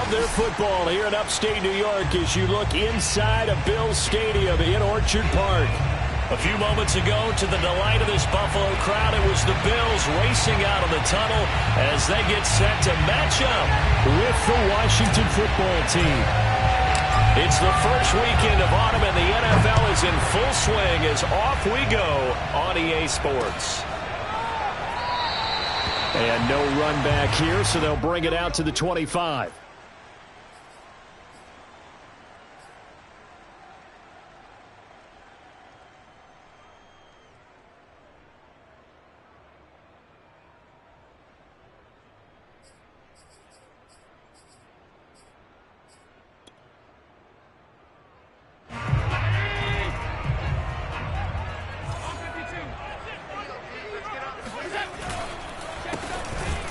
love their football here in upstate New York as you look inside of Bills Stadium in Orchard Park. A few moments ago, to the delight of this Buffalo crowd, it was the Bills racing out of the tunnel as they get set to match up with the Washington football team. It's the first weekend of autumn, and the NFL is in full swing as off we go on EA Sports. And no run back here, so they'll bring it out to the 25.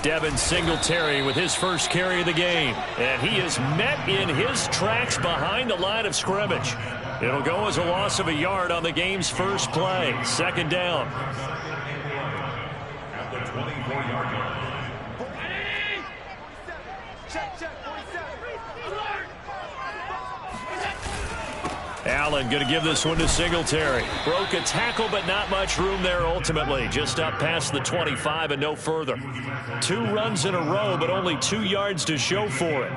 Devin Singletary with his first carry of the game. And he is met in his tracks behind the line of scrimmage. It'll go as a loss of a yard on the game's first play. Second down. At the 24-yard line. Allen going to give this one to Singletary. Broke a tackle, but not much room there ultimately. Just up past the 25 and no further. 2 runs in a row, but only 2 yards to show for it.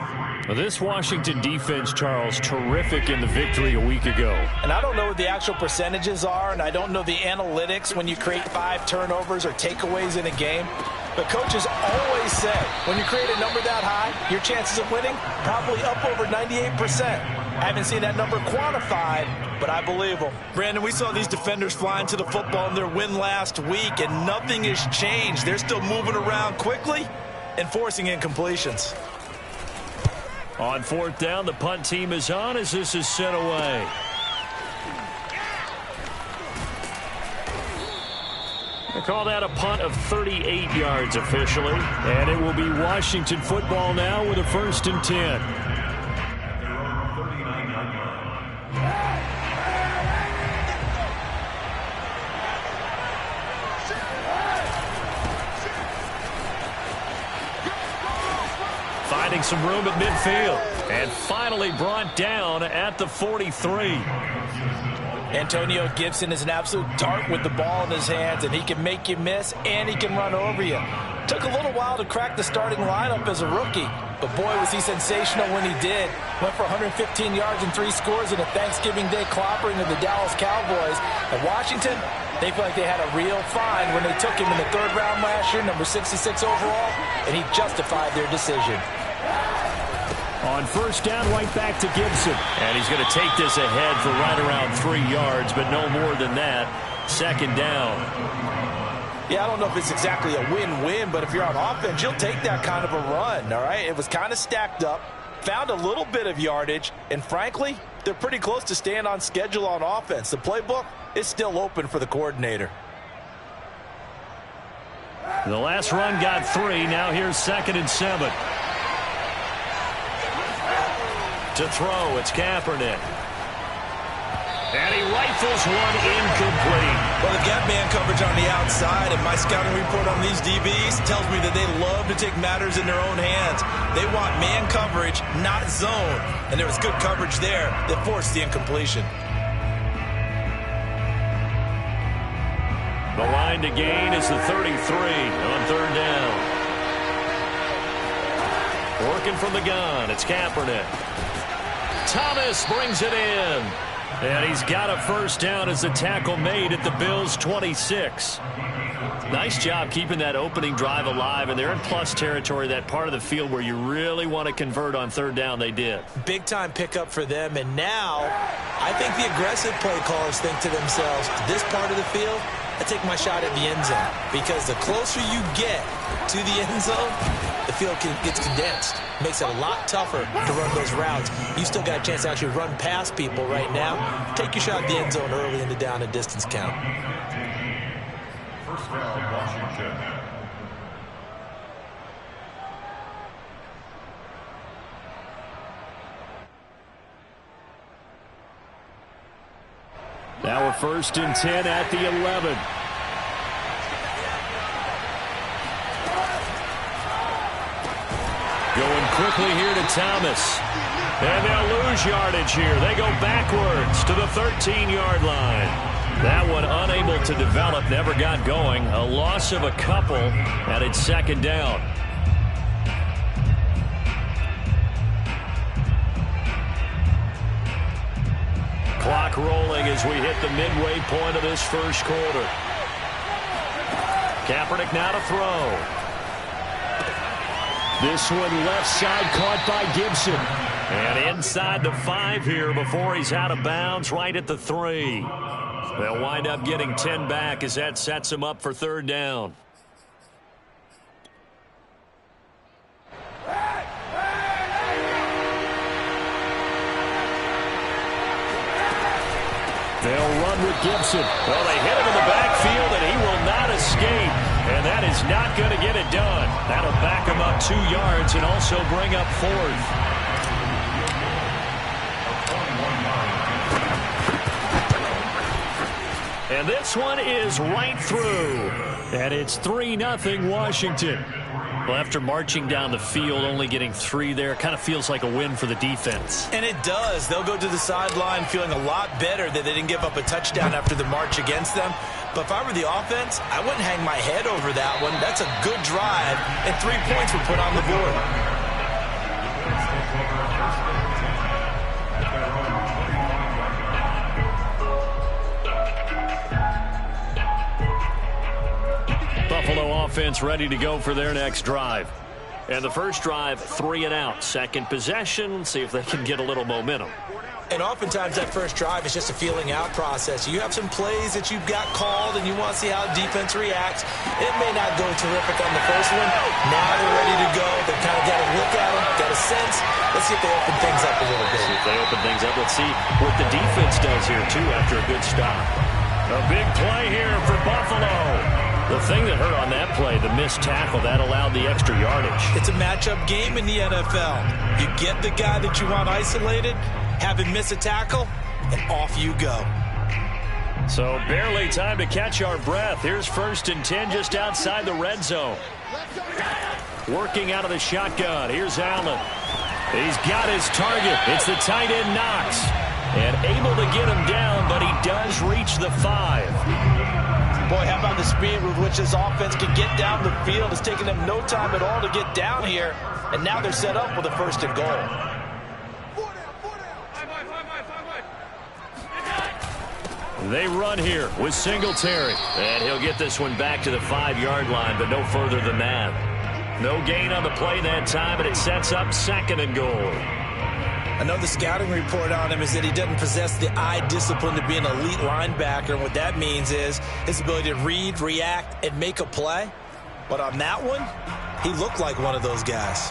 This Washington defense, Charles, terrific in the victory a week ago. And I don't know what the actual percentages are, and I don't know the analytics when you create 5 turnovers or takeaways in a game. But coaches always say, when you create a number that high, your chances of winning probably up over 98%. I haven't seen that number quantified, but I believe them. Brandon, we saw these defenders flying to the football in their win last week, and nothing has changed. They're still moving around quickly and forcing incompletions. On 4th down, the punt team is on as this is sent away. They call that a punt of 38 yards officially, and it will be Washington football now with a 1st and 10. Finding some room at midfield and finally brought down at the 43. Antonio Gibson is an absolute dart with the ball in his hands, and he can make you miss and he can run over you. Took a little while to crack the starting lineup as a rookie, but boy was he sensational when he did. Went for 115 yards and 3 scores in a Thanksgiving Day clobbering of the Dallas Cowboys. And Washington, they feel like they had a real find when they took him in the 3rd round last year, number 66 overall, and he justified their decision. On 1st down, right back to Gibson. And he's going to take this ahead for right around 3 yards, but no more than that. 2nd down. Yeah, I don't know if it's exactly a win-win, but if you're on offense, you'll take that kind of a run, all right? It was kind of stacked up, found a little bit of yardage, and frankly, they're pretty close to staying on schedule on offense. The playbook is still open for the coordinator. The last run got 3. Now here's 2nd and 7. To throw, it's Kaepernick. And he rifles one incomplete. Well, they've got man coverage on the outside, and my scouting report on these DBs tells me that they love to take matters in their own hands. They want man coverage, not zone. And there was good coverage there that forced the incompletion. The line to gain is the 33 on 3rd down. Working from the gun, it's Kaepernick. Thomas brings it in. And he's got a 1st down as the tackle made at the Bills' 26. Nice job keeping that opening drive alive, and they're in plus territory, that part of the field where you really want to convert on 3rd down. They did. Big-time pickup for them, and now I think the aggressive play callers think to themselves, this part of the field, I take my shot at the end zone, because the closer you get to the end zone, the field gets condensed. Makes it a lot tougher to run those routes. You still got a chance to actually run past people right now. Take your shot at the end zone early in the down and distance count. 1st down, Washington. Now a 1st and 10 at the 11. Going quickly here to Thomas. And they'll lose yardage here. They go backwards to the 13-yard line. That one unable to develop, never got going. A loss of a couple, and it's second down. Clock rolling as we hit the midway point of this first quarter. Kaepernick now to throw. This one left side caught by Gibson. And inside the 5 here before he's out of bounds, right at the 3. They'll wind up getting 10 back as that sets them up for third down. They'll run with Gibson. Well, they hit him in the backfield, and he will not escape. And that is not going to get it done. That'll back him up 2 yards and also bring up 4th. And this one is right through. And it's 3-0 Washington. Well, after marching down the field, only getting 3 there, kind of feels like a win for the defense. And it does. They'll go to the sideline feeling a lot better that they didn't give up a touchdown after the march against them. But if I were the offense, I wouldn't hang my head over that one. That's a good drive, and 3 points were put on the board. Buffalo offense ready to go for their next drive. And the first drive, 3 and out. Second possession, see if they can get a little momentum. And oftentimes that first drive is just a feeling out process. You have some plays that you've got called and you want to see how the defense reacts. It may not go terrific on the first one. Now they're ready to go. They've kind of got a look at them, got a sense. Let's see if they open things up a little bit. See if they open things up. Let's see what the defense does here, too, after a good stop. A big play here for Buffalo. The thing that hurt on that play, the missed tackle, that allowed the extra yardage. It's a matchup game in the NFL. You get the guy that you want isolated, have him miss a tackle, and off you go. So barely time to catch our breath. Here's 1st and 10 just outside the red zone. Working out of the shotgun. Here's Allen. He's got his target. It's the tight end Knox. And able to get him down, but he does reach the 5. Boy, how about the speed with which this offense can get down the field? It's taken them no time at all to get down here. And now they're set up with a 1st and goal. They run here with Singletary. And he'll get this one back to the 5-yard line, but no further than that. No gain on the play that time, and it sets up 2nd and goal. I know the scouting report on him is that he doesn't possess the eye discipline to be an elite linebacker. And what that means is his ability to read, react, and make a play. But on that one, he looked like one of those guys.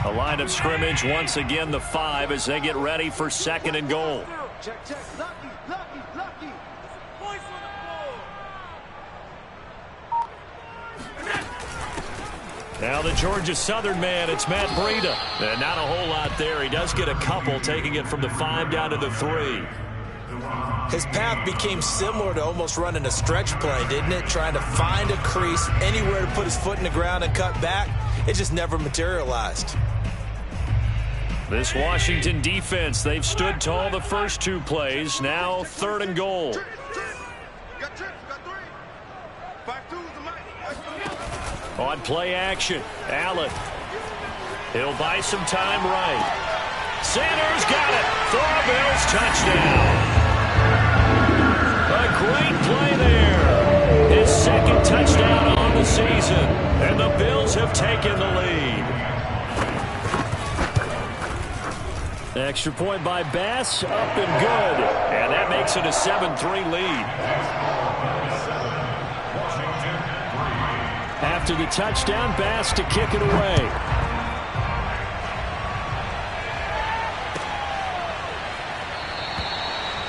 A line of scrimmage, once again the 5 as they get ready for 2nd and goal. Check. Lucky. Voice on the ball. Now the Georgia Southern man, it's Matt Breida. And not a whole lot there. He does get a couple, taking it from the 5 down to the 3. His path became similar to almost running a stretch play, didn't it? Trying to find a crease, anywhere to put his foot in the ground and cut back. It just never materialized. This Washington defense, they've stood tall the first 2 plays. Now 3rd and goal. On play action, Allen. He'll buy some time right. Sanders got it for a Bills touchdown. A great play there. His 2nd touchdown on the season. And the Bills have taken the lead. Extra point by Bass, up and good. And that makes it a 7-3 lead. After the touchdown, Bass to kick it away.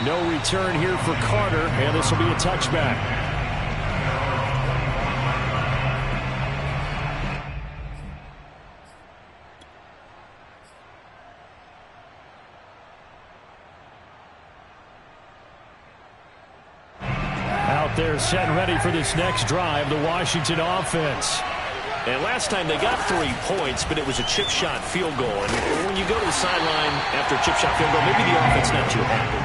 No return here for Carter, and this will be a touchback. Out there set and ready for this next drive, the Washington offense. And last time they got 3 points, but it was a chip shot field goal. And when you go to the sideline after a chip shot field goal, maybe the offense not too happy.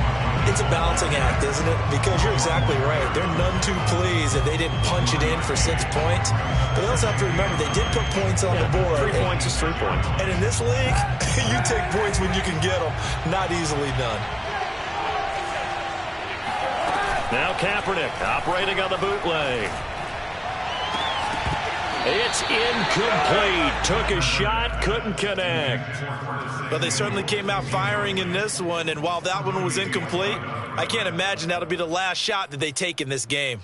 It's a balancing act, isn't it? Because you're exactly right. They're none too pleased that they didn't punch it in for 6 points. But they also have to remember they did put points on the board. 3 points is 3 points. And in this league, you take points when you can get them. Not easily done. Now Kaepernick operating on the bootleg. It's incomplete. Took a shot, couldn't connect. But they certainly came out firing in this one, and while that one was incomplete, I can't imagine that'll be the last shot that they take in this game.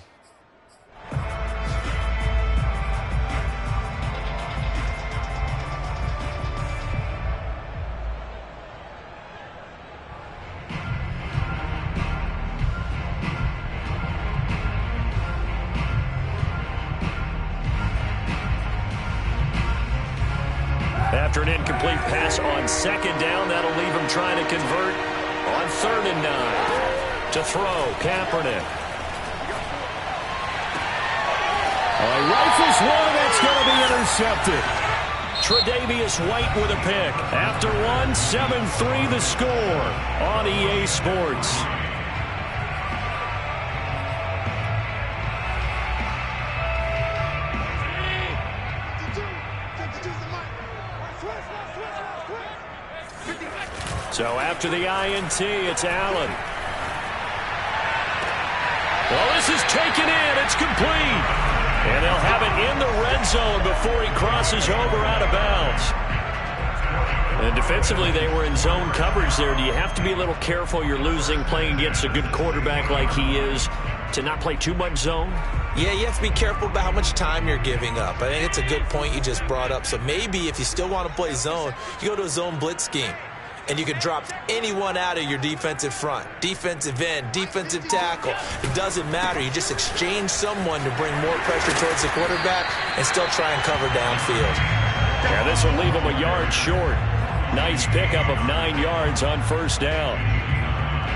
After an incomplete pass on 2nd down, that'll leave him trying to convert on 3rd and 9. To throw, Kaepernick. Oh, he rifles one, that's going to be intercepted. Tre'Davious White with a pick. After one, 7-3 the score on EA Sports. So after the INT, it's Allen. Well, this is taken in. It's complete. And they'll have it in the red zone before he crosses over out of bounds. And defensively, they were in zone coverage there. Do you have to be a little careful? You're losing, playing against a good quarterback like he is, to not play too much zone? Yeah, you have to be careful about how much time you're giving up. I think it's a good point you just brought up. So maybe if you still want to play zone, you go to a zone blitz scheme. And you can drop anyone out of your defensive front. Defensive end, defensive tackle. It doesn't matter. You just exchange someone to bring more pressure towards the quarterback and still try and cover downfield. Yeah, this will leave him a yard short. Nice pickup of 9 yards on 1st down.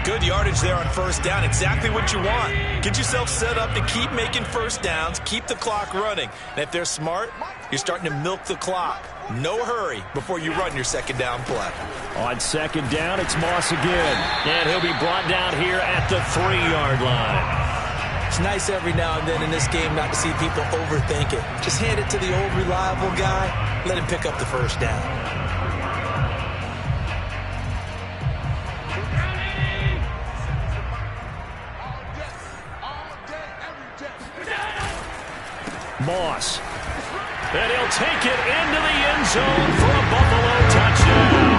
Good yardage there on 1st down. Exactly what you want. Get yourself set up to keep making 1st downs, keep the clock running. And if they're smart, you're starting to milk the clock. No hurry before you run your 2nd down play. On 2nd down, it's Moss again. And he'll be brought down here at the 3-yard line. It's nice every now and then in this game not to see people overthink it. Just hand it to the old reliable guy. Let him pick up the 1st down. Moss. And he'll take it into the end zone for a Buffalo touchdown.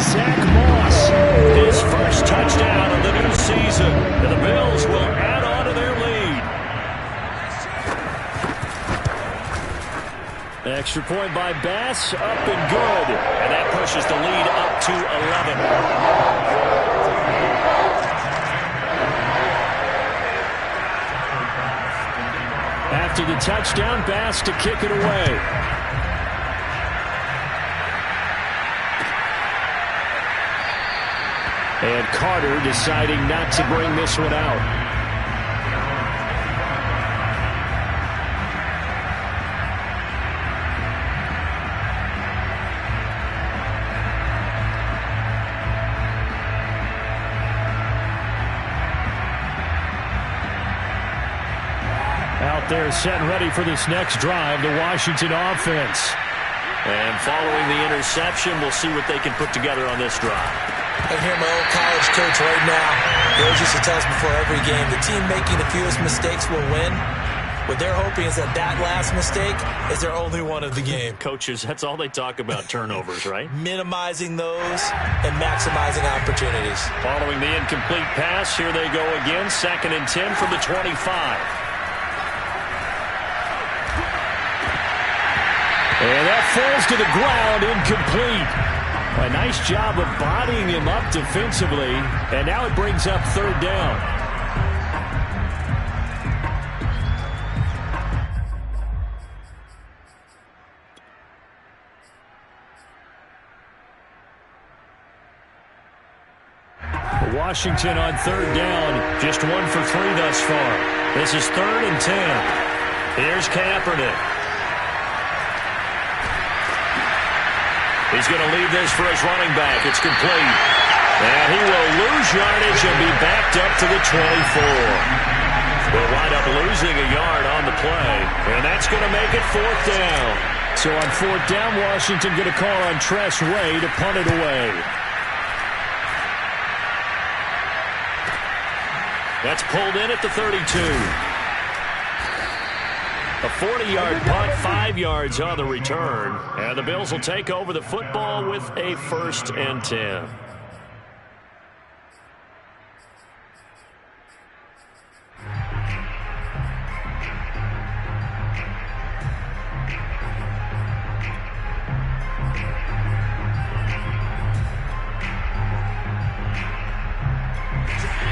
Zach Moss, his first touchdown of the new season. And the Bills will add on to their lead. Extra point by Bass, up and good. And that pushes the lead up to 11. After the touchdown, Bass to kick it away. And Carter deciding not to bring this one out. They're set and ready for this next drive, the Washington offense. And following the interception, we'll see what they can put together on this drive. I hear my old college coach right now. He always used to tell us before every game, the team making the fewest mistakes will win. What they're hoping is that that last mistake is their only one of the game. Coaches, that's all they talk about, turnovers, right? Minimizing those and maximizing opportunities. Following the incomplete pass, here they go again, 2nd and 10 from the 25. And that falls to the ground, incomplete. A nice job of bodying him up defensively, and now it brings up 3rd down. Washington on 3rd down, just 1 for 3 thus far. This is 3rd and 10. Here's Kaepernick. He's going to leave this for his running back. It's complete. And he will lose yardage and be backed up to the 24. We'll wind up losing a yard on the play, and that's going to make it 4th down. So on 4th down, Washington going to call on Tress Way to punt it away. That's pulled in at the 32. A 40-yard punt, 5 yards on the return. And the Bills will take over the football with a 1st and 10.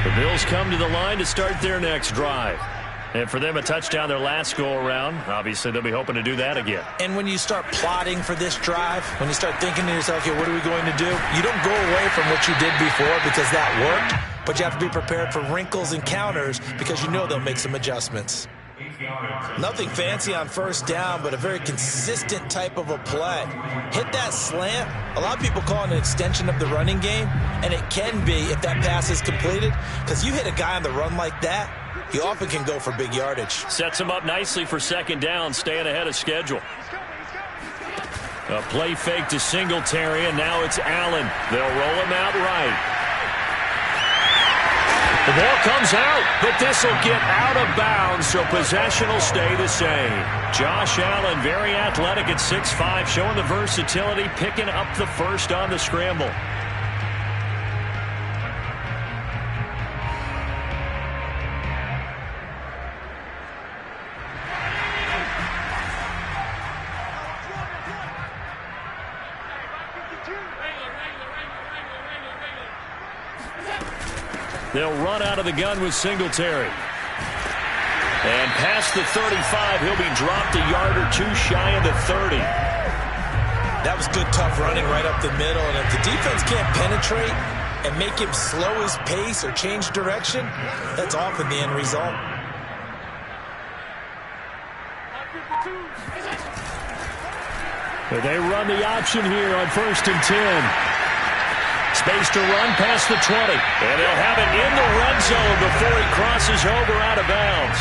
The Bills come to the line to start their next drive. And for them, a touchdown their last go-around. Obviously, they'll be hoping to do that again. And when you start plotting for this drive, when you start thinking to yourself, okay, what are we going to do? You don't go away from what you did before because that worked, but you have to be prepared for wrinkles and counters because you know they'll make some adjustments. Nothing fancy on 1st down, but a very consistent type of a play. Hit that slant. A lot of people call it an extension of the running game, and it can be if that pass is completed, because you hit a guy on the run like that, he often can go for big yardage. Sets him up nicely for 2nd down, staying ahead of schedule. A play fake to Singletary, and now it's Allen. They'll roll him out right. The ball comes out, but this will get out of bounds, so possession will stay the same. Josh Allen, very athletic at 6'5", showing the versatility, picking up the 1st on the scramble. They'll run out of the gun with Singletary. And past the 35, he'll be dropped a yard or 2 shy of the 30. That was good, tough running right up the middle. And if the defense can't penetrate and make him slow his pace or change direction, that's often the end result. They run the option here on 1st and 10. Space to run past the 20. And they'll have it in the red zone before he crosses over out of bounds.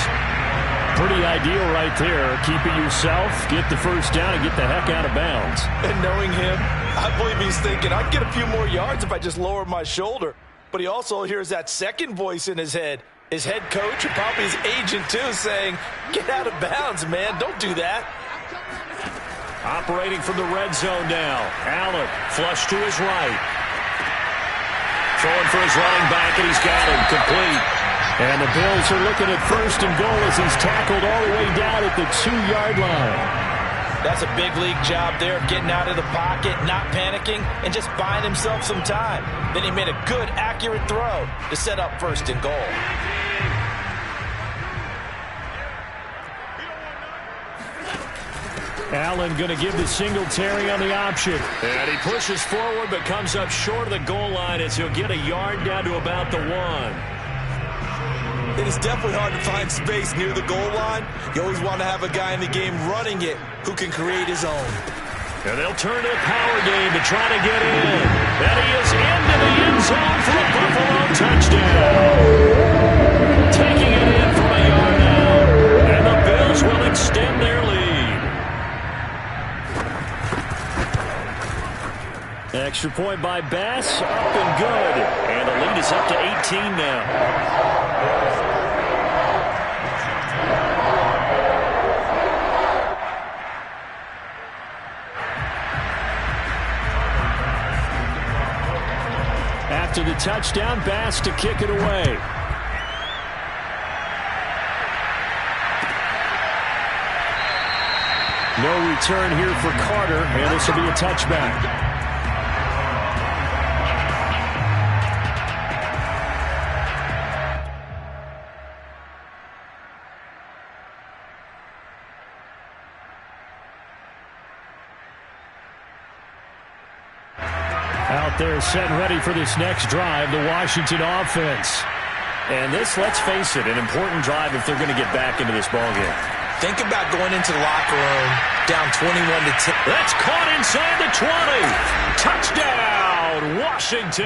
Pretty ideal right there. Keep it yourself, get the 1st down, and get the heck out of bounds. And knowing him, I believe he's thinking, I'd get a few more yards if I just lowered my shoulder. But he also hears that second voice in his head. His head coach and probably his agent, too, saying, get out of bounds, man. Don't do that. Operating from the red zone now. Allen, flush to his right. Throwing for his running back, and he's got him complete. And the Bills are looking at 1st and goal as he's tackled all the way down at the 2-yard line. That's a big league job there of getting out of the pocket, not panicking, and just buying himself some time. Then he made a good, accurate throw to set up 1st and goal. Allen going to give the Singletary on the option. And he pushes forward but comes up short of the goal line as he'll get a yard down to about the 1. It is definitely hard to find space near the goal line. You always want to have a guy in the game running it who can create his own. And they'll turn to a power game to try to get in. And he is into the end zone for a Buffalo touchdown. Taking it in from a yard out. And the Bills will extend their lead. Extra point by Bass, up and good. And the lead is up to 18 now. After the touchdown, Bass to kick it away. No return here for Carter, and this will be a touchback. Out there set and ready for this next drive, the Washington offense. And this, let's face it, an important drive if they're going to get back into this ballgame. Think about going into the locker room down 21-10. That's caught inside the 20. Touchdown, Washington.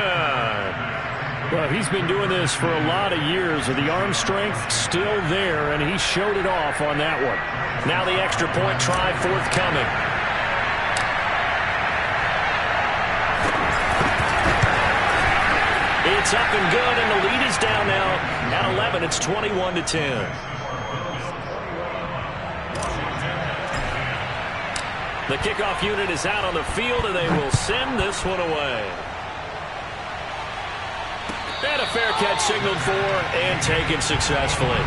Well, he's been doing this for a lot of years. The arm strength still there, and he showed it off on that one. Now the extra point try forthcoming. It's up and good, and the lead is down now at 11. It's 21-10. The kickoff unit is out on the field, and they will send this one away. And a fair catch signaled for and taken successfully.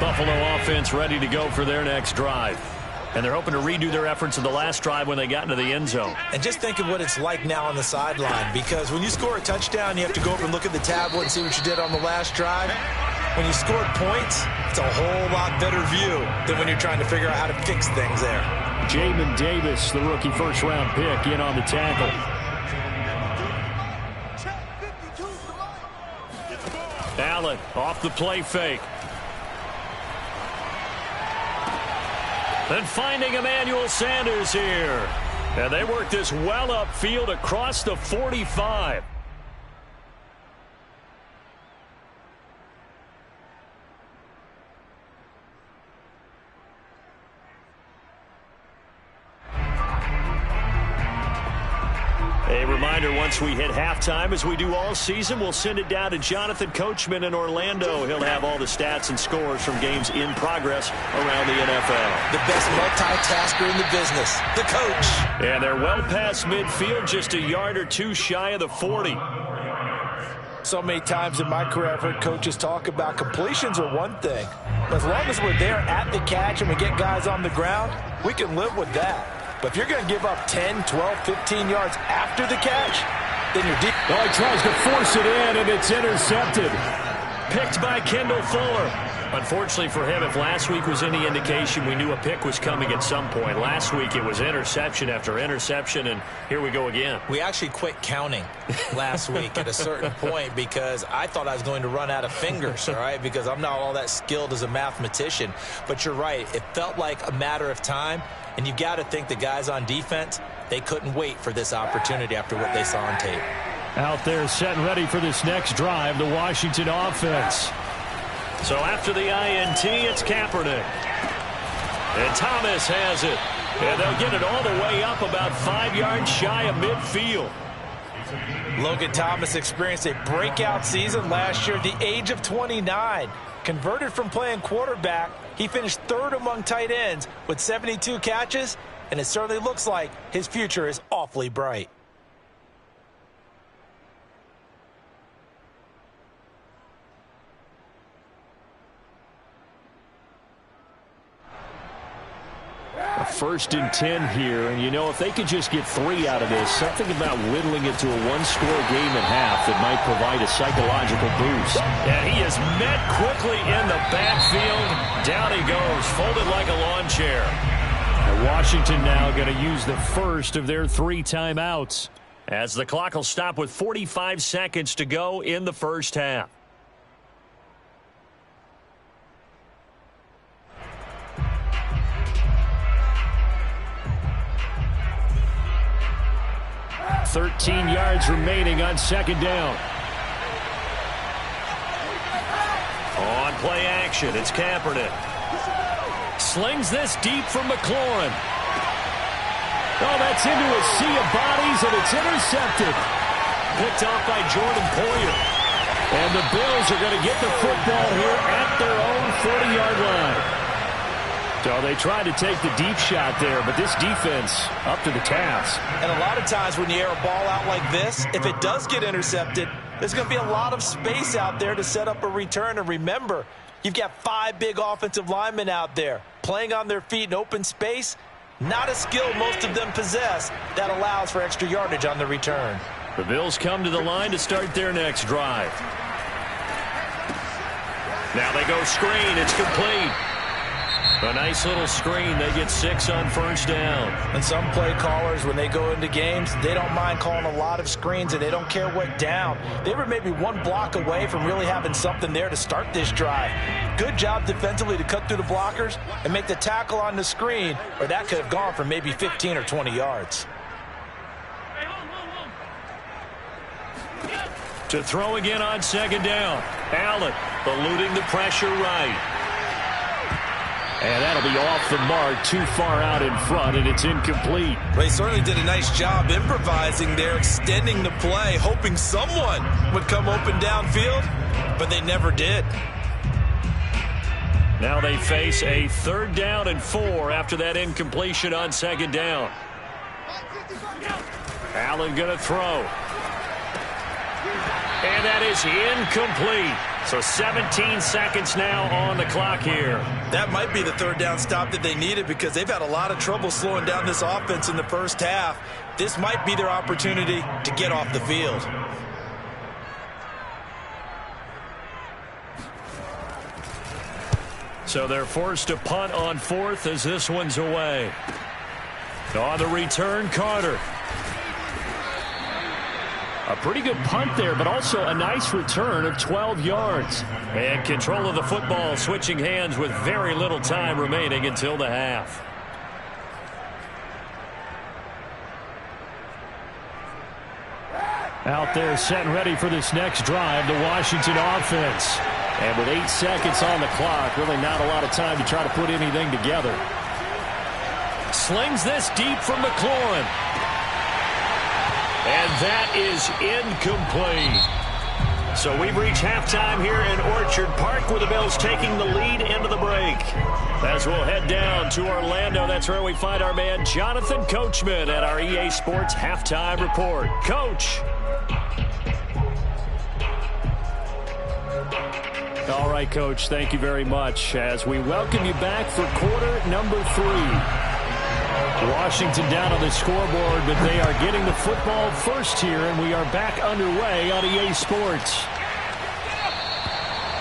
Buffalo offense ready to go for their next drive. And they're hoping to redo their efforts in the last drive when they got into the end zone. And just think of what it's like now on the sideline, because when you score a touchdown, you have to go over and look at the tablet and see what you did on the last drive. When you scored points, it's a whole lot better view than when you're trying to figure out how to fix things there. Jamin Davis, the rookie first-round pick, in on the tackle. Allen off the play fake. And finding Emmanuel Sanders here. And they work this well upfield across the 45. A reminder, once we hit halftime, as we do all season, we'll send it down to Jonathan Coachman in Orlando. He'll have all the stats and scores from games in progress around the NFL. The best multitasker in the business, the coach. And they're well past midfield, just a yard or two shy of the 40. So many times in my career, I've heard coaches talk about completions are one thing. As long as we're there at the catch and we get guys on the ground, we can live with that. But if you're going to give up 10, 12, 15 yards after the catch, then you're deep. Oh, he tries to force it in, and it's intercepted. Picked by Kendall Fuller. Unfortunately for him, if last week was any indication, we knew a pick was coming at some point. Last week it was interception after interception, and here we go again. We actually quit counting last week at a certain point because I thought I was going to run out of fingers, all right, because I'm not all that skilled as a mathematician. But you're right. It felt like a matter of time, and you got to think the guys on defense, they couldn't wait for this opportunity after what they saw on tape. Out there set and ready for this next drive, the Washington offense. So after the INT, it's Kaepernick. And Thomas has it. And they'll get it all the way up about 5 yards shy of midfield. Logan Thomas experienced a breakout season last year at the age of 29. Converted from playing quarterback, he finished third among tight ends with 72 catches, and it certainly looks like his future is awfully bright. A 1st and 10 here, and you know, if they could just get 3 out of this, something about whittling it to a one-score game at half that might provide a psychological boost. And he is met quickly in the backfield. Down he goes, folded like a lawn chair. And Washington now going to use the first of their 3 timeouts, as the clock will stop with 45 seconds to go in the first half. $13 yards remaining on 2nd down. On play action, it's Kaepernick. Slings this deep from McLaurin. Oh, that's into a sea of bodies, and it's intercepted. Picked off by Jordan Poyer. And the Bills are going to get the football here at their own 40-yard line. So they tried to take the deep shot there, but this defense up to the task. And a lot of times when you air a ball out like this, if it does get intercepted, there's going to be a lot of space out there to set up a return. And remember, you've got 5 big offensive linemen out there playing on their feet in open space. Not a skill most of them possess that allows for extra yardage on the return. The Bills come to the line to start their next drive. Now they go screen. It's complete. A nice little screen. They get 6 on first down. And some play callers, when they go into games, they don't mind calling a lot of screens, and they don't care what down. They were maybe one block away from really having something there to start this drive. Good job defensively to cut through the blockers and make the tackle on the screen, or that could have gone for maybe 15 or 20 yards. To throw again on second down. Allen eluding the pressure right. And that'll be off the mark, too far out in front, and it's incomplete. They certainly did a nice job improvising there, extending the play, hoping someone would come open downfield, but they never did. Now they face a 3rd down and 4 after that incompletion on second down. Allen going to throw. And that is incomplete. So 17 seconds now on the clock here. That might be the 3rd down stop that they needed, because they've had a lot of trouble slowing down this offense in the first half. This might be their opportunity to get off the field. So they're forced to punt on 4th as this one's away. On the return, Carter. A pretty good punt there, but also a nice return of 12 yards. And control of the football, switching hands with very little time remaining until the half. Out there set and ready for this next drive, the Washington offense. And with 8 seconds on the clock, really not a lot of time to try to put anything together. Slings this deep from McLaurin. And that is incomplete. So we've reached halftime here in Orchard Park, with the Bills taking the lead into the break. As we'll head down to Orlando, that's where we find our man Jonathan Coachman at our EA Sports Halftime Report. Coach. All right, Coach, thank you very much as we welcome you back for quarter number 3. Washington down on the scoreboard, but they are getting the football first here, and we are back underway on EA Sports.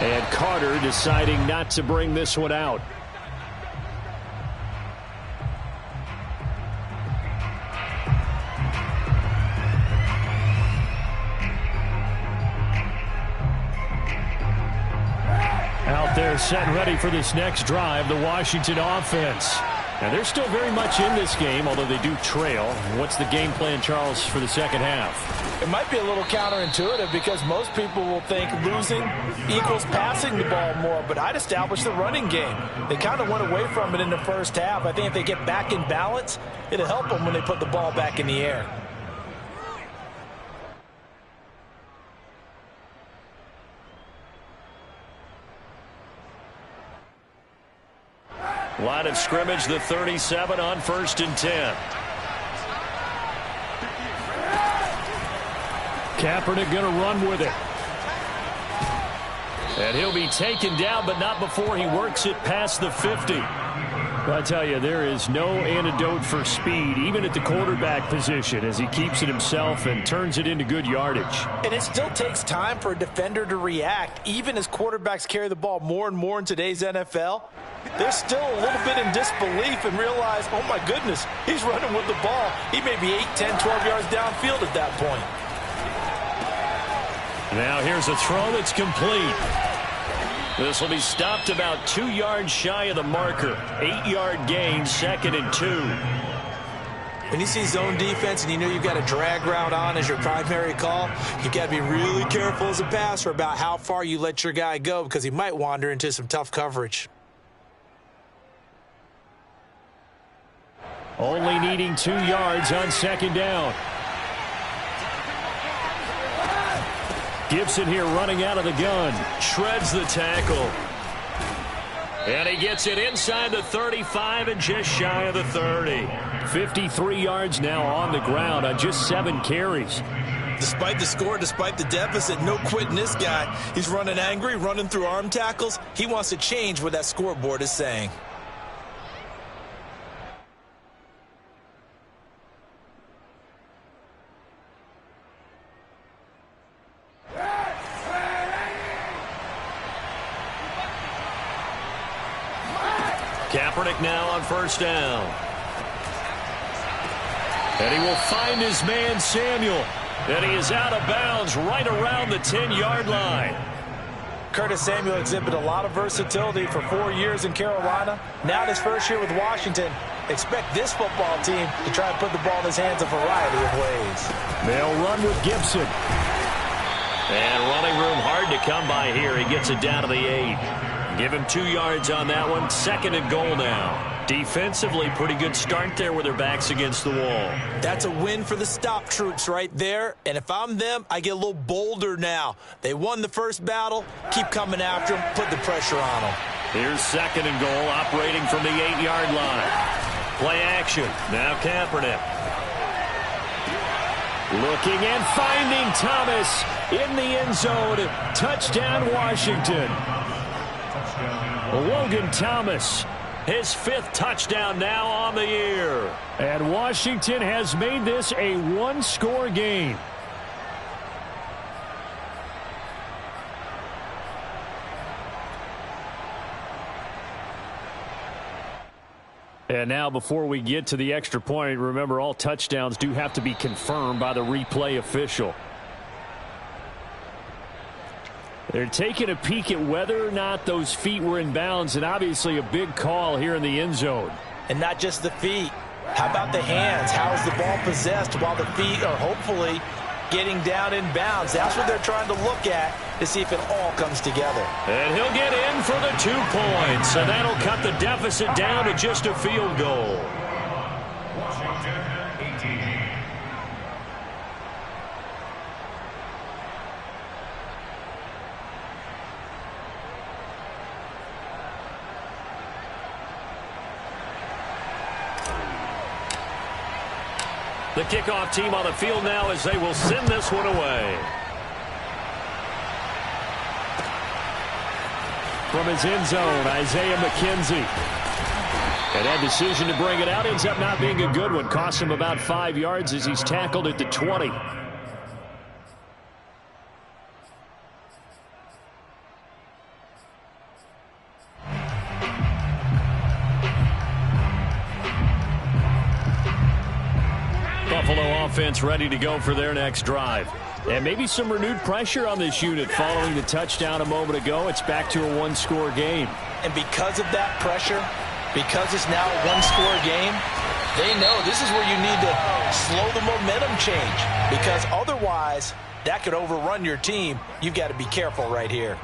And Carter deciding not to bring this one out. Out there set and ready for this next drive, the Washington offense. Now, they're still very much in this game, although they do trail. What's the game plan, Charles, for the second half? It might be a little counterintuitive, because most people will think losing equals passing the ball more, but I'd establish the running game. They kind of went away from it in the first half. I think if they get back in balance, it'll help them when they put the ball back in the air. Line of scrimmage, the 37 on 1st and 10. Kaepernick going to run with it. And he'll be taken down, but not before he works it past the 50. I tell you, there is no antidote for speed, even at the quarterback position, as he keeps it himself and turns it into good yardage. And it still takes time for a defender to react, even as quarterbacks carry the ball more and more in today's NFL. They're still a little bit in disbelief and realize, oh my goodness, he's running with the ball. He may be 8, 10, 12 yards downfield at that point. Now here's a throw that's complete. This will be stopped about 2 yards shy of the marker. 8-yard gain, 2nd and 2. When you see zone defense and you know you've got a drag route on as your primary call, you've got to be really careful as a passer about how far you let your guy go, because he might wander into some tough coverage. Only needing 2 yards on 2nd down. Gibson here running out of the gun. Shreds the tackle. And he gets it inside the 35 and just shy of the 30. 53 yards now on the ground on just 7 carries. Despite the score, despite the deficit, no quitting this guy. He's running angry, running through arm tackles. He wants to change what that scoreboard is saying. Kaepernick now on first down. And he will find his man, Samuel. And he is out of bounds right around the 10-yard line. Curtis Samuel exhibited a lot of versatility for 4 years in Carolina. Now in his first year with Washington, expect this football team to try and put the ball in his hands a variety of ways. They'll run with Gibson. And running room hard to come by here. He gets it down to the 8. Give him 2 yards on that one. 2nd and goal now. Defensively, pretty good start there with their backs against the wall. That's a win for the stop troops right there. And if I'm them, I get a little bolder now. They won the first battle. Keep coming after them. Put the pressure on them. Here's 2nd and goal, operating from the 8-yard line. Play action. Now Kaepernick. Looking and finding Thomas in the end zone. Touchdown, Washington. Logan Thomas, his 5th touchdown now on the year. And Washington has made this a one-score game. And now before we get to the extra point, remember all touchdowns do have to be confirmed by the replay official. They're taking a peek at whether or not those feet were in bounds, and obviously a big call here in the end zone. And not just the feet. How about the hands? How is the ball possessed while the feet are hopefully getting down in bounds? That's what they're trying to look at to see if it all comes together. And he'll get in for the 2 points, and that'll cut the deficit down to just a field goal. Washington 18. The kickoff team on the field now as they will send this one away. From his end zone, Isaiah McKenzie. And that decision to bring it out ends up not being a good one. Cost him about 5 yards as he's tackled at the 20. Buffalo offense ready to go for their next drive. And maybe some renewed pressure on this unit following the touchdown a moment ago. It's back to a one-score game. And because of that pressure, because it's now a one-score game, they know this is where you need to slow the momentum change. Because otherwise, that could overrun your team. You've got to be careful right here.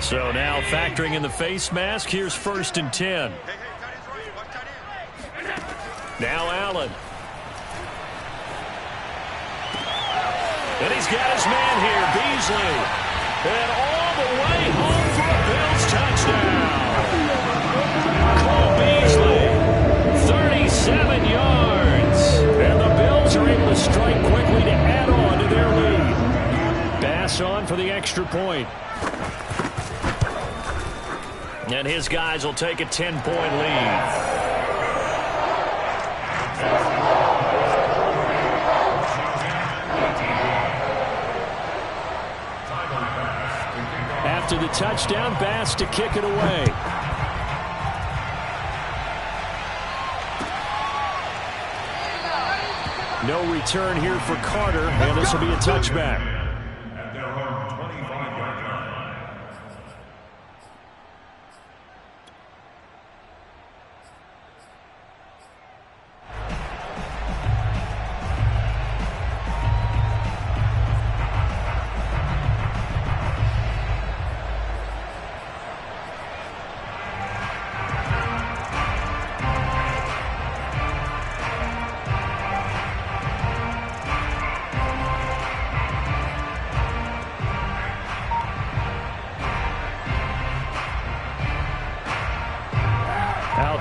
So now factoring in the face mask, here's 1st and 10. Now Allen. And he's got his man here, Beasley. And all the way home for a Bills touchdown. Cole Beasley, 37 yards. And the Bills are able to strike quickly to add on to their lead. Bass on for the extra point. And his guys will take a 10-point lead. After the touchdown, Bass to kick it away. No return here for Carter, and this will be a touchback. At their own 25-yard line.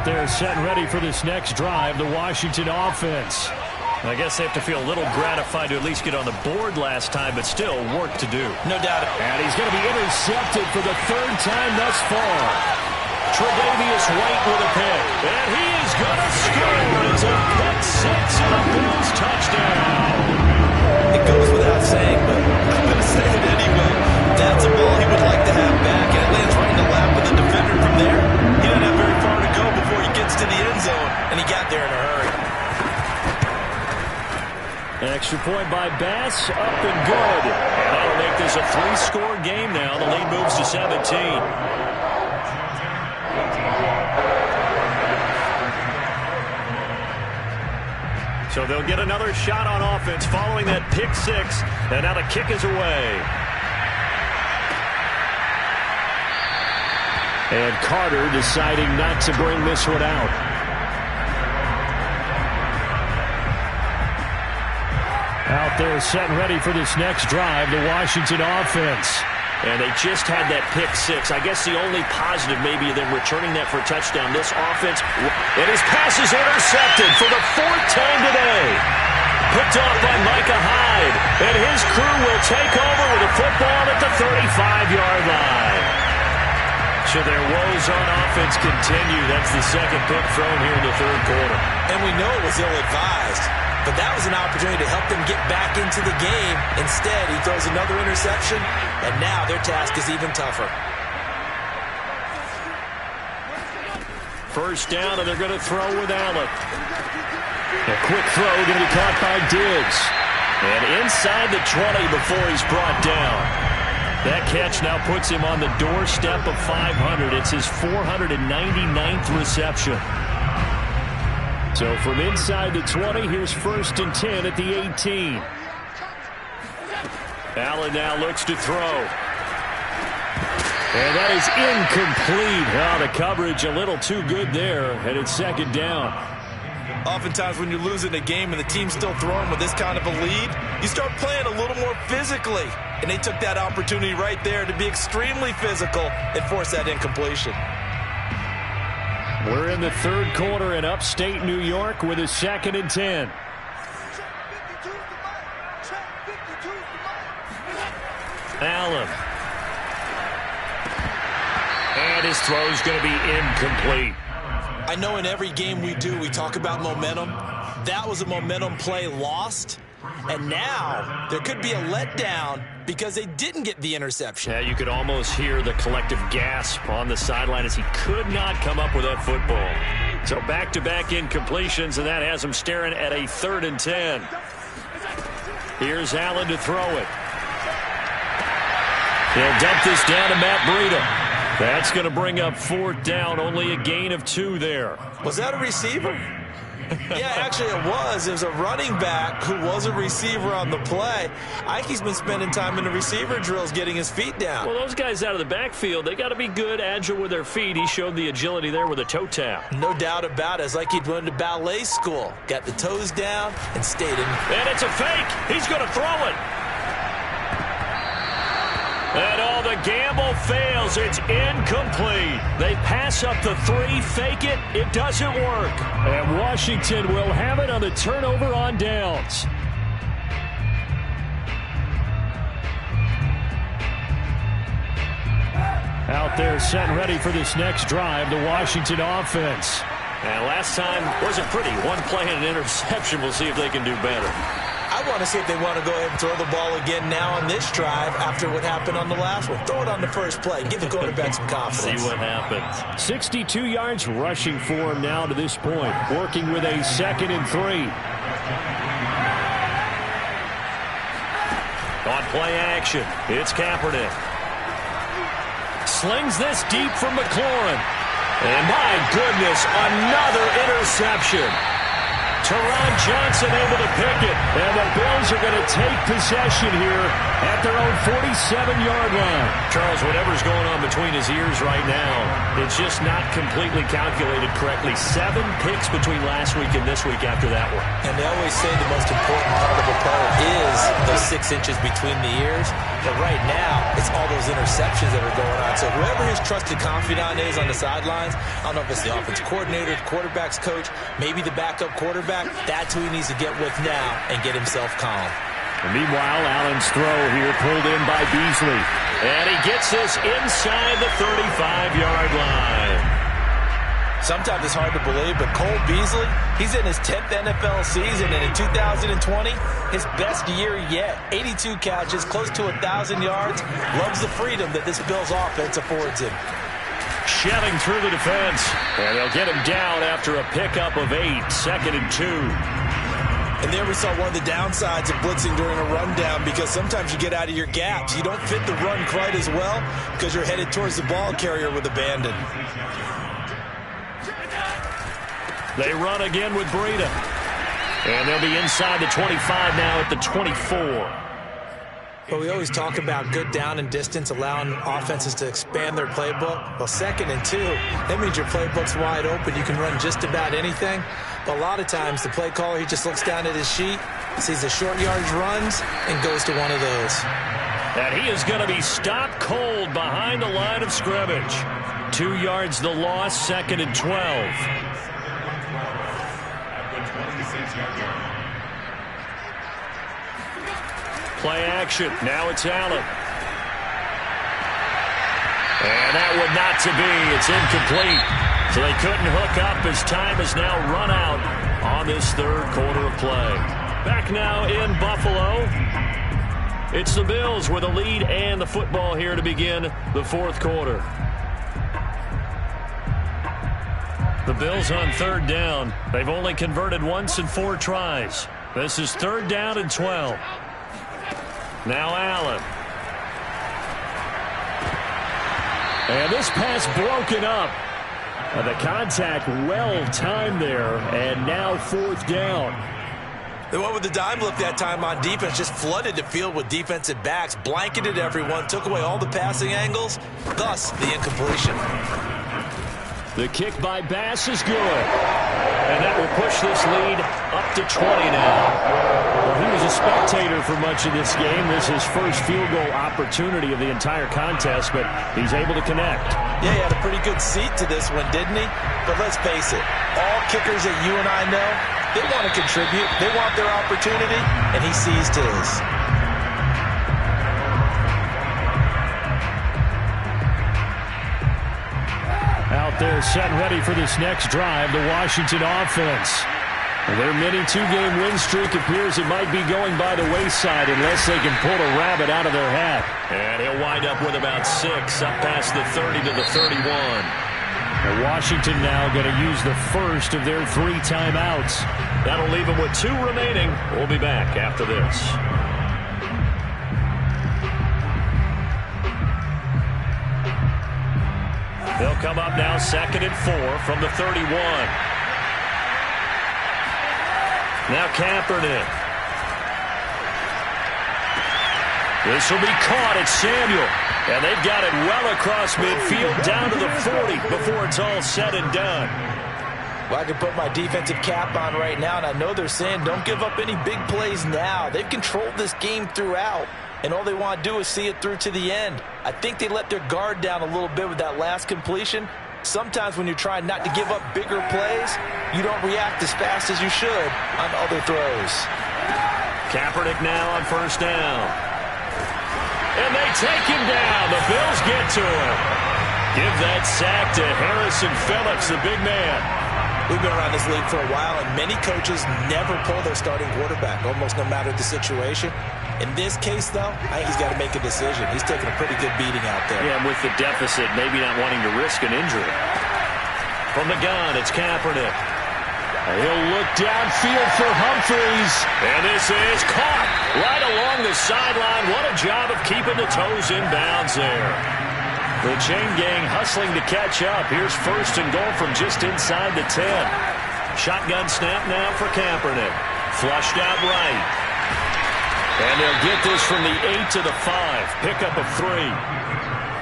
They're set and ready for this next drive, the Washington offense. I guess they have to feel a little gratified to at least get on the board last time, but still work to do. No doubt. And he's going to be intercepted for the 3rd time thus far. Tre'Davious White with a pick. And he is going to score. It's a pick 6 and a Bills touchdown. It goes without saying, but I'm going to say it anyway. and he got there in a hurry. An extra point by Bass, up and good. And that'll make this a 3-score game now. The lead moves to 17. So they'll get another shot on offense following that pick six. And now the kick is away. And Carter deciding not to bring this one out. Out there set and ready for this next drive, the Washington offense. And they just had that pick six. I guess the only positive maybe them returning that for a touchdown. This offense, and his pass is intercepted for the 4th time today. Picked off by Micah Hyde. And his crew will take over with a football at the 35-yard line. So their woes on offense continue. That's the second pick thrown here in the 3rd quarter. And we know it was ill-advised. But that was an opportunity to help them get back into the game. Instead, he throws another interception, and now their task is even tougher. First down, and they're going to throw with Allen. A quick throw going to be caught by Diggs. And inside the 20 before he's brought down. That catch now puts him on the doorstep of 500. It's his 499th reception. So from inside the 20, here's 1st and 10 at the 18. Allen now looks to throw. And that is incomplete. Oh, the coverage a little too good there, and it's 2nd down. Oftentimes when you're losing a game and the team's still throwing with this kind of a lead, you start playing a little more physically. And they took that opportunity right there to be extremely physical and force that incompletion. We're in the 3rd quarter in upstate New York with a 2nd and 10. Allen. And his throw's going to be incomplete. I know in every game we do, we talk about momentum. That was a momentum play lost. And now there could be a letdown because they didn't get the interception. Yeah, you could almost hear the collective gasp on the sideline as he could not come up with that football. So back-to-back incompletions, and that has him staring at a 3rd and 10. Here's Allen to throw it. He'll dump this down to Matt Breida. That's going to bring up 4th down, only a gain of 2 there. Was that a receiver? Yeah, actually it was. It was a running back who was a receiver on the play. Ike's been spending time in the receiver drills getting his feet down. Well, those guys out of the backfield, they got to be good, agile with their feet. He showed the agility there with a toe tap. No doubt about it. It's like he'd went to ballet school. Got the toes down and stayed in. And it's a fake. He's going to throw it. And all the gamble fails. It's incomplete. They pass up the 3, fake it. It doesn't work. And Washington will have it on the turnover on downs. Out there set and ready for this next drive, the Washington offense. And last time wasn't pretty. 1 play and an interception. We'll see if they can do better. I want to see if they want to go ahead and throw the ball again now on this drive after what happened on the last one. Throw it on the first play. Give the quarterback some confidence. See what happens. 62 yards rushing for him now to this point. Working with a 2nd and 3. On play action, it's Kaepernick. Slings this deep from McLaurin. And my goodness, another interception. Teron Johnson able to pick it. And the Bills are going to take possession here at their own 47-yard line. Charles, whatever's going on between his ears right now, it's just not completely calculated correctly. 7 picks between last week and this week after that one. And they always say the most important part of a player is those 6 inches between the ears. But right now, it's all those interceptions that are going on. So whoever his trusted confidant is on the sidelines, I don't know if it's the offense coordinator, the quarterback's coach, maybe the backup quarterback, that's who he needs to get with now and get himself calm. And meanwhile, Allen's throw here pulled in by Beasley. And he gets this inside the 35-yard line. Sometimes it's hard to believe, but Cole Beasley, he's in his 10th NFL season, and in 2020, his best year yet. 82 catches, close to 1,000 yards. Loves the freedom that this Bills offense affords him. shoving through the defense. And they'll get him down after a pickup of 8, 2nd and 2. And there we saw one of the downsides of blitzing during a rundown, because sometimes you get out of your gaps. You don't fit the run quite as well because you're headed towards the ball carrier with abandon. They run again with Breida. And they'll be inside the 25 now at the 24. Well, we always talk about good down and distance, allowing offenses to expand their playbook. Well, 2nd and 2, that means your playbook's wide open. You can run just about anything. But a lot of times, the play caller, he just looks down at his sheet, sees the short yardage runs, and goes to one of those. And he is going to be stopped cold behind the line of scrimmage. 2 yards the loss, 2nd and 12. Play action. Now it's Allen. And that would not to be. It's incomplete. So they couldn't hook up as time has now run out on this 3rd quarter of play. Back now in Buffalo. It's the Bills with a lead and the football here to begin the 4th quarter. The Bills on 3rd down. They've only converted once in 4 tries. This is 3rd down and 12. Now Allen. And this pass broken up. The contact well timed there, and now 4th down. The one with the dime look that time on defense just flooded the field with defensive backs, blanketed everyone, took away all the passing angles, thus the incompletion. The kick by Bass is good. And that will push this lead up to 20 now. Well, he was a spectator for much of this game. This is his first field goal opportunity of the entire contest, but he's able to connect. Yeah, he had a pretty good seat to this one, didn't he? But let's face it, all kickers that you and I know, they want to contribute. They want their opportunity, and he seized his. Out there set ready for this next drive, the Washington offense. Their mini 2-game win streak appears it might be going by the wayside unless they can pull a rabbit out of their hat. And he'll wind up with about 6 up past the 30 to the 31. And Washington now going to use the first of their 3 timeouts. That'll leave them with 2 remaining. We'll be back after this. They'll come up now 2nd and 4 from the 31. Now Kaepernick. This will be caught at Samuel. And they've got it well across midfield down to the 40 before it's all said and done. Well, I can put my defensive cap on right now, and I know they're saying don't give up any big plays now. They've controlled this game throughout, and all they want to do is see it through to the end. I think they let their guard down a little bit with that last completion. Sometimes when you're trying not to give up bigger plays, you don't react as fast as you should on other throws. Kaepernick now on 1st down. And they take him down. The Bills get to him. Give that sack to Harrison Phillips, the big man. We've been around this league for a while, and many coaches never pull their starting quarterback, almost no matter the situation. In this case, though, I think he's got to make a decision. He's taking a pretty good beating out there. Yeah, and with the deficit, maybe not wanting to risk an injury. From the gun, it's Kaepernick. He'll look downfield for Humphries. And this is caught right along the sideline. What a job of keeping the toes in bounds there. The chain gang hustling to catch up. Here's 1st and goal from just inside the 10. Shotgun snap now for Kaepernick. Flushed out right. And they'll get this from the 8 to the 5. Pickup of 3.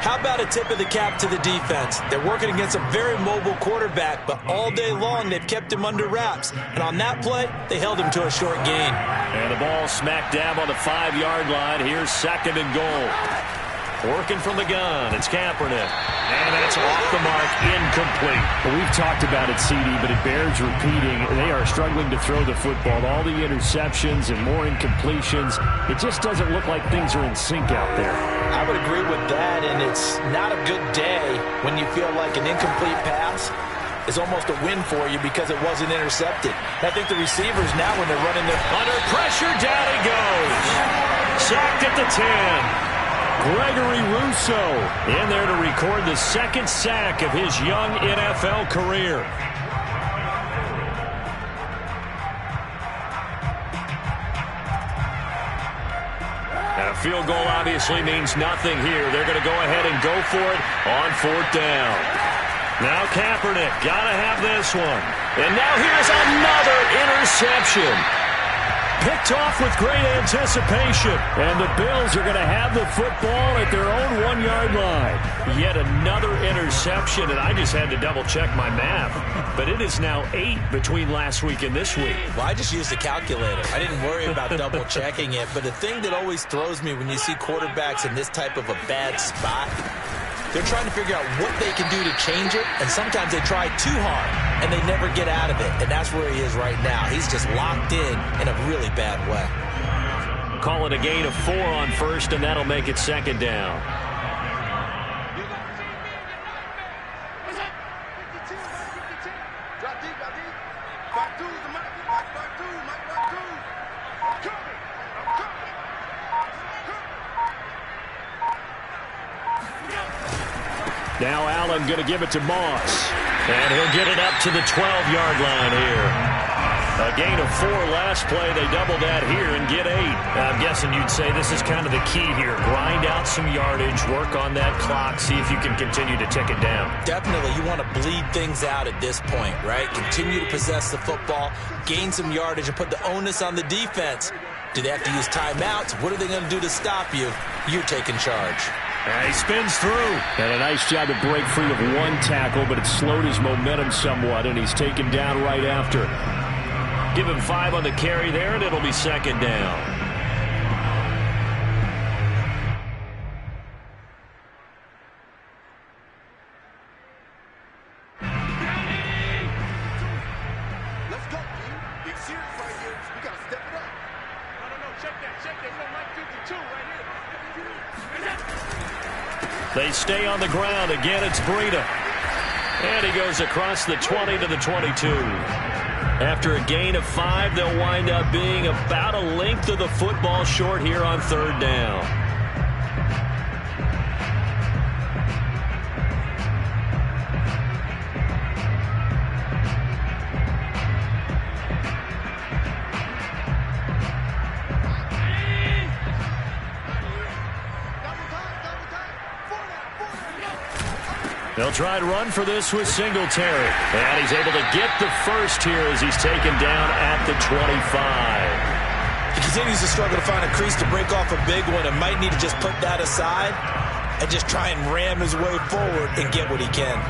How about a tip of the cap to the defense? They're working against a very mobile quarterback, but all day long they've kept him under wraps. And on that play, they held him to a short gain. And the ball smack dab on the 5-yard line. Here's 2nd and goal. Working from the gun, it's Kaepernick. And that's off the mark, incomplete. Well, we've talked about it, CD, but it bears repeating. They are struggling to throw the football. All the interceptions and more incompletions. It just doesn't look like things are in sync out there. I would agree with that, and it's not a good day when you feel like an incomplete pass is almost a win for you because it wasn't intercepted. I think the receivers now, when they're running their... Under pressure, down he goes. Sacked at the 10. Gregory Rousseau in there to record the second sack of his young NFL career. And a field goal obviously means nothing here. They're going to go ahead and go for it on 4th down. Now Kaepernick, got to have this one. And now here's another interception. Picked off with great anticipation. And the Bills are going to have the football at their own 1-yard line. Yet another interception, and I just had to double-check my math. But it is now 8 between last week and this week. Well, I just used a calculator. I didn't worry about double-checking it. But the thing that always throws me when you see quarterbacks in this type of a bad spot, they're trying to figure out what they can do to change it, and sometimes they try too hard, and they never get out of it, and that's where he is right now. He's just locked in a really bad way. Call it a gain of 4 on 1st, and that'll make it 2nd down. Now Allen going to give it to Moss. And he'll get it up to the 12-yard line here. A gain of 4 last play. They double that here and get 8. I'm guessing you'd say this is kind of the key here. Grind out some yardage, work on that clock, see if you can continue to tick it down. Definitely. You want to bleed things out at this point, right? Continue to possess the football, gain some yardage, and put the onus on the defense. Do they have to use timeouts? What are they going to do to stop you? You're taking charge. And he spins through. And a nice job to break free of 1 tackle, but it slowed his momentum somewhat, and he's taken down right after. Give him 5 on the carry there, and it'll be 2nd down. Let's go, team. Big series right here. We got to step it up. No. Check that. We don't like 52 right here. They stay on the ground. Again, it's Breida. And he goes across the 20 to the 22. After a gain of 5, they'll wind up being about a length of the football short here on 3rd down. They'll try to run for this with Singletary. And he's able to get the first here as he's taken down at the 25. He continues to struggle to find a crease to break off a big one and might need to just put that aside and just try and ram his way forward and get what he can.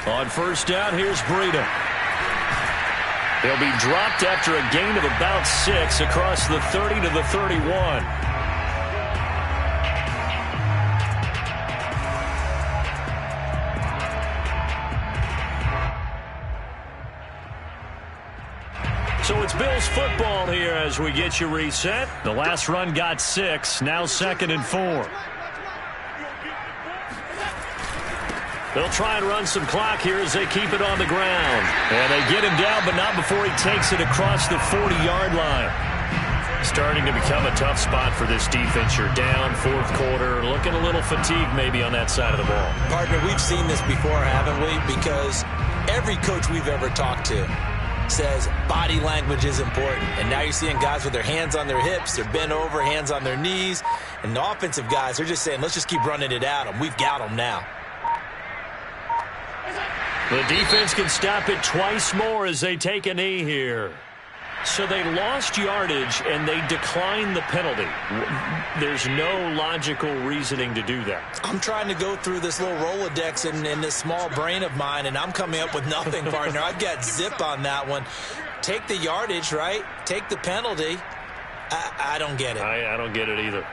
On 1st down, here's Breida. He'll be dropped after a gain of about 6 across the 30 to the 31. So it's Bills football here as we get you reset. The last run got 6, now 2nd and 4. They'll try and run some clock here as they keep it on the ground. And they get him down, but not before he takes it across the 40-yard line. Starting to become a tough spot for this defense. You're down 4th quarter, looking a little fatigued maybe on that side of the ball. Partner, we've seen this before, haven't we? Because every coach we've ever talked to says body language is important. And now you're seeing guys with their hands on their hips, they're bent over, hands on their knees. And the offensive guys, they're just saying, let's just keep running it at them. We've got them now. The defense can stop it twice more as they take a knee here. So they lost yardage and they declined the penalty. There's no logical reasoning to do that. I'm trying to go through this little Rolodex in this small brain of mine, and I'm coming up with nothing, partner. I've got zip on that one. Take the yardage, right? Take the penalty. I don't get it. I don't get it either.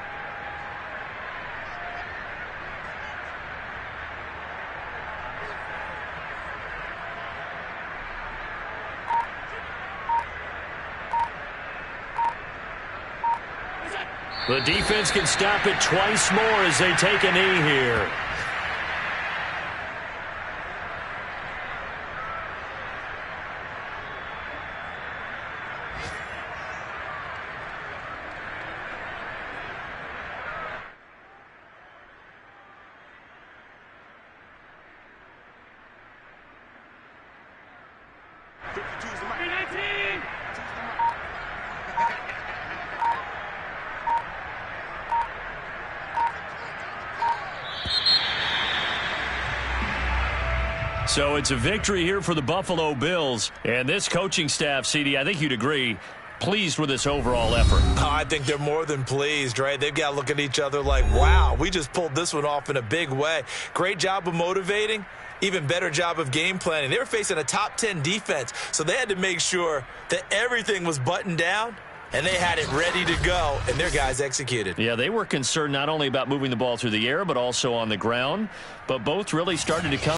The defense can stop it twice more as they take a knee here. So it's a victory here for the Buffalo Bills. And this coaching staff, CD, I think you'd agree, pleased with this overall effort. I think they're more than pleased, right? They've got to look at each other like, wow, we just pulled this one off in a big way. Great job of motivating. Even better job of game planning. They were facing a top 10 defense, so they had to make sure that everything was buttoned down, and they had it ready to go, and their guys executed. Yeah, they were concerned not only about moving the ball through the air, but also on the ground. But both really started to come